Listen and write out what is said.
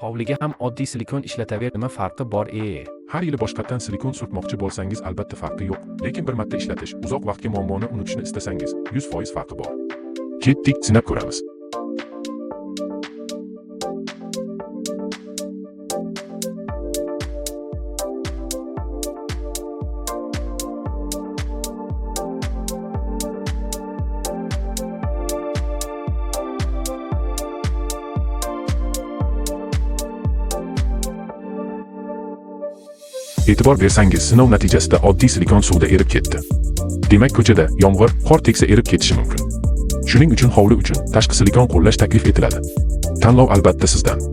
Hovliga ham oddiy silikon ishlataver, nima farqi bor? Har yili boshqatdan silikon surtmoqchi bo'lsangiz, albatta farqi yo'q. Lekin bir marta ishlatish, uzoq vaqtga muammoni unutishni istasangiz, 100% farqi bor. Ketdik, sinab ko'ramiz. E'tibor bersangiz, sinov natijasida oddiy silikon suvda erib ketdi. Demak, ko'chada yomg'ir, qor tegsa erib ketishi mumkin. Shuning uchun hovli uchun tashqi silikon qo'llash taklif etiladi. Tanlov albatta sizdan.